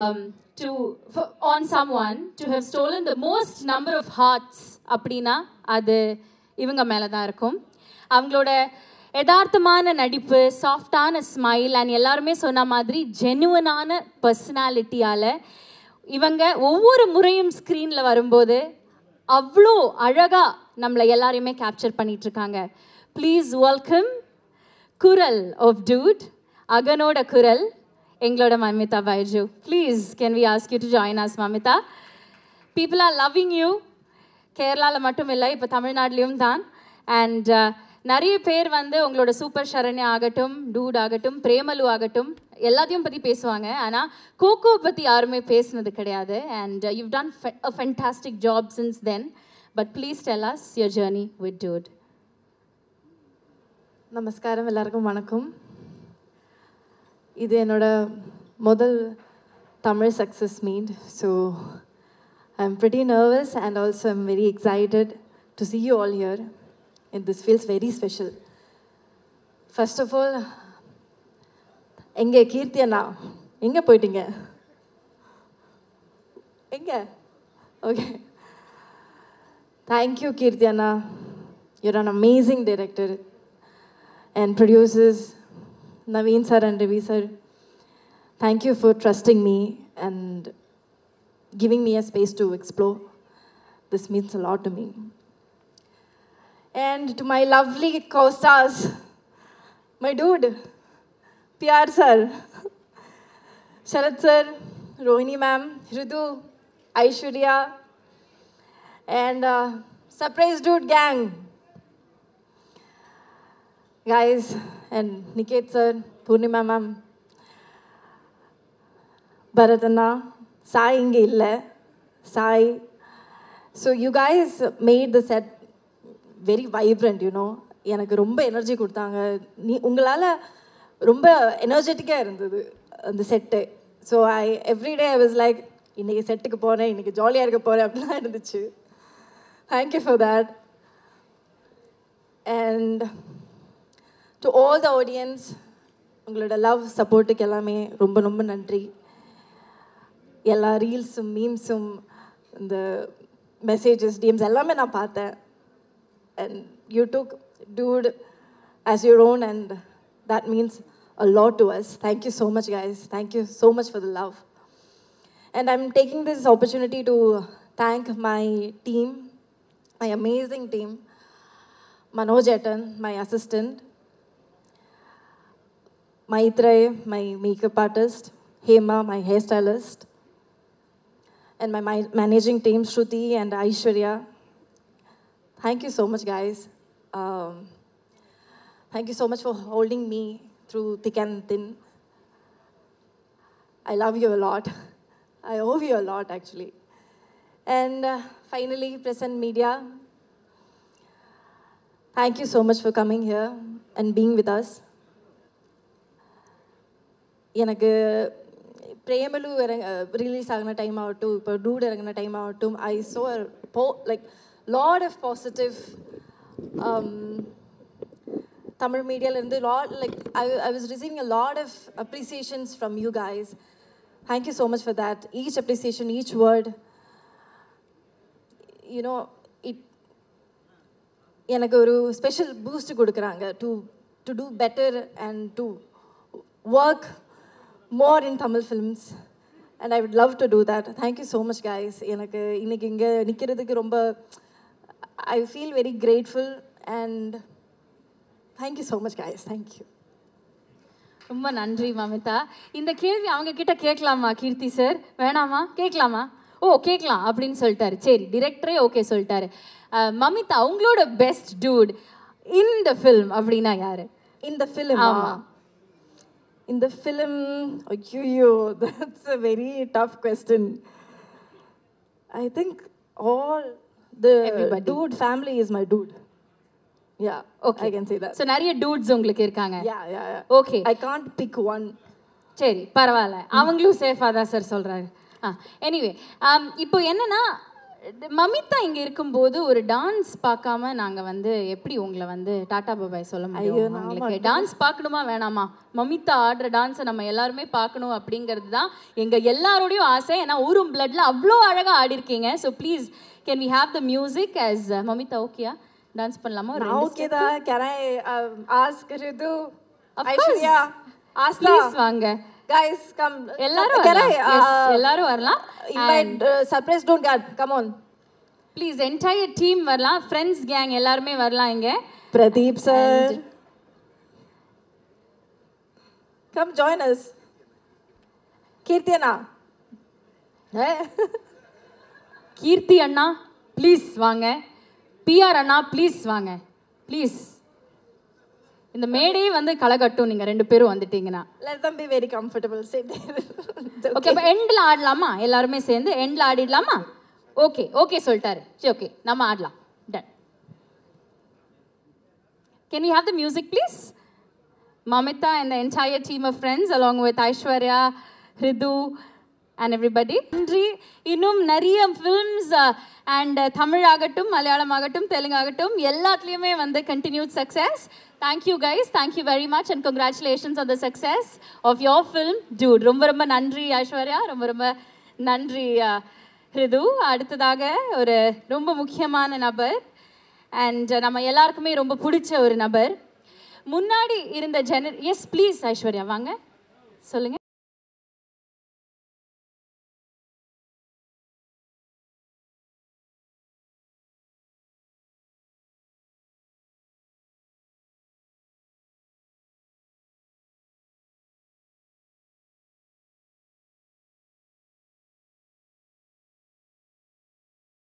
on someone to have stolen the most number of hearts அப்படினா அது இவங்க மேல தான் இருக்கும். அவங்களோட யதார்த்தமான நடிப்பு, சாஃப்டான ஸ்மைல் அண்ட் எல்லாருமே சொன்ன மாதிரி ஜெனுவனான பர்சனாலிட்டியால இவங்க ஒவ்வொரு முறையும் ஸ்க்ரீனில் வரும்போது அவ்வளோ அழகா நம்மளை எல்லாரையுமே கேப்சர் பண்ணிட்டு இருக்காங்க. ப்ளீஸ் வெல்கம் குரல் ஆஃப் டூட், அகனோட குரல், எங்களோட Mamitha Baiju. Please can we ask you to join us Mamitha. People are loving you. கேரளாவில் மட்டும் இல்லை, இப்போ தமிழ்நாட்டிலையும் தான். அண்ட் நிறைய பேர் வந்து உங்களோட சூப்பர் சரண்யா ஆகட்டும், டூட் ஆகட்டும், பிரேமலு ஆகட்டும், எல்லாத்தையும் பற்றி பேசுவாங்க. ஆனால் கோகோ பற்றி யாருமே பேசுனது கிடையாது. And you've done a fantastic job since then. But please tell us your journey with dude. நமஸ்காரம், எல்லாருக்கும் வணக்கம். இது என்னோட முதல் Tamil success meet. So I am pretty nervous and also I'm very excited to see you all here. And this feels very special. First of all, எங்கே கீர்த்தி அண்ணா, எங்கே போயிட்டீங்க? எங்கே? Okay. Thank you, Kirti Anna. You're an amazing director and producers, Naveen sir and Ravi sir. Thank you for trusting me and giving me a space to explore. This means a lot to me. And to my lovely co-stars, my dude, PR sir, Sharad sir, Rohini ma'am, Ritu, Aishwarya, and surprise dude gang. Guys, and Niket sir, Purnima ma'am, Bharatana, Sai inge illa, Sai. So you guys made the set very vibrant, you know. எனக்கு ரொம்ப energy கொடுத்தாங்க. உங்களால் ரொம்ப எனர்ஜெட்டிக்காக இருந்தது அந்த set. So everyday I was like, இன்றைக்கி செட்டுக்கு போகிறேன், இன்றைக்கி ஜாலியாக இருக்க போகிறேன் அப்படிலாம் இருந்துச்சு. Thank you for that. And to all the audience, உங்களோட லவ் சப்போர்ட்டுக்கு எல்லாமே ரொம்ப ரொம்ப நன்றி. எல்லா ரீல்ஸும் மீம்ஸும் இந்த மெசேஜஸ் டிஎம்ஸ் எல்லாமே நான் பார்த்தேன். And you took dude as your own, and that means a lot to us. Thank you so much, guys. Thank you so much for the love. And I'm taking this opportunity to thank my team, my amazing team. Manoj Etan, my assistant. Maitray, my makeup artist. Hema, my hairstylist. And my managing team, Shruti and Aishwarya. Thank you so much, guys. Thank you so much for holding me through thick and thin. I love you a lot. I owe you a lot, actually. And finally, press and media, thank you so much for coming here and being with us. எனக்கு Premalu release ஆகின time ஆகட்டும், இப்போ dude இறங்கின time ஆகட்டும், I so like lot of positive Tamil media and lot, like I was receiving a lot of appreciations from you guys. Thank you so much for that. Each appreciation, each word, you know, it எனக்கு ஒரு special boost கொடுக்குறாங்க to do better and to work more in Tamil films. And I would love to do that. Thank you so much, guys. எனக்கு இன்னைக்கு இங்கே நிற்கிறதுக்கு ரொம்ப I feel very grateful and thank you so much, guys. Thank you. ரொம்ப நன்றி மமிதா. இந்த கேள்வி அவங்க கிட்ட கேட்கலாமா கீர்த்தி சார்? வேணாமா? கேட்கலாமா? ஓ கேட்கலாம் அப்படின்னு சொல்லிட்டாரு. சரி, டிரெக்டரே ஓகே சொல்லிட்டாரு. மமிதா, உங்களோட best dude in the film அப்படின்னா யாரு? In the film? ஆமாம். In the film, ஐயோ, that's a very tough question. I think all the Everybody. dude family is my dude. Yeah, okay, I can say that. So நிறைய dudes உங்களுக்கு இருக்காங்க. Yeah. Okay, I can't pick one. சரி, பரவாயில்ல, அவங்களும் சேஃபாக தான் sir சொல்கிறாரு. எனிவே, இப்போ என்னன்னா மமிதா இங்கே இருக்கும்போது ஒரு டான்ஸ் பார்க்காம நாங்கள் வந்து எப்படி உங்களை வந்து டாடா பாபாய் சொல்ல முடியும்? உங்களுக்கு டான்ஸ் பார்க்கணுமா வேணாமா? மமிதா ஆடுற டான்ஸை நம்ம எல்லாருமே பார்க்கணும் அப்படிங்கிறது தான் எங்கள் எல்லாரோடையும் ஆசை. ஏன்னா ஊரும் பிளட்ல அவ்வளோ அழகாக ஆடிருக்கீங்க. So please can we have the music as Mamitha? ஓகேயா? டான்ஸ் பண்ணலாமா? ஓகே தான். Can I ask Ritu, Aishwarya, Aastha வாங்க. guys come, எல்லாரும் எல்லாரும் வரலாம். invite surprise, don't get, come on please, entire team வரலாம், friends gang எல்லாரும் வரலாம். இங்க Pradeep sir, come join us. Keerthi அண்ணா, கீர்த்தி அண்ணா ப்ளீஸ் வாங்க. பிஆர் அண்ணா ப்ளீஸ் வாங்க. ப்ளீஸ் இந்த மேடையே வந்து களைகட்டும் நீங்க ரெண்டு பேரும் வந்துட்டீங்கன்னா. let them be very comfortable, sit there. Okay, அப்ப எண்ட்ல ஆடலாமா? எல்லாரும் சேர்ந்து எண்ட்ல ஆடிடலாமா? ஓகே ஓகே சொல்லிட்டாரு. சரி ஓகே, நம்ம ஆடலாம். Ton. Can we have the music please? Mamita and the entire team of friends along with Aishwarya, Ridu and everybody. நன்றி. இன்னும் நிறைய ஃபிலிம்ஸ் அண்ட் தமிழ் ஆகட்டும், மலையாளம் ஆகட்டும், தெலுங்கு ஆகட்டும், எல்லாத்துலேயுமே வந்து continued success. Thank you guys, thank you very much and congratulations on the success of your film Dude. ரொம்ப ரொம்ப நன்றி ஐஸ்வர்யா, ரொம்ப ரொம்ப நன்றி ரிது. அடுத்ததாக ஒரு ரொம்ப முக்கியமான நபர் அண்ட் நம்ம எல்லாருக்குமே ரொம்ப பிடிச்ச ஒரு நபர், முன்னாடி இருந்த எஸ் ப்ளீஸ் ஐஸ்வர்யா வாங்க சொல்லுங்க.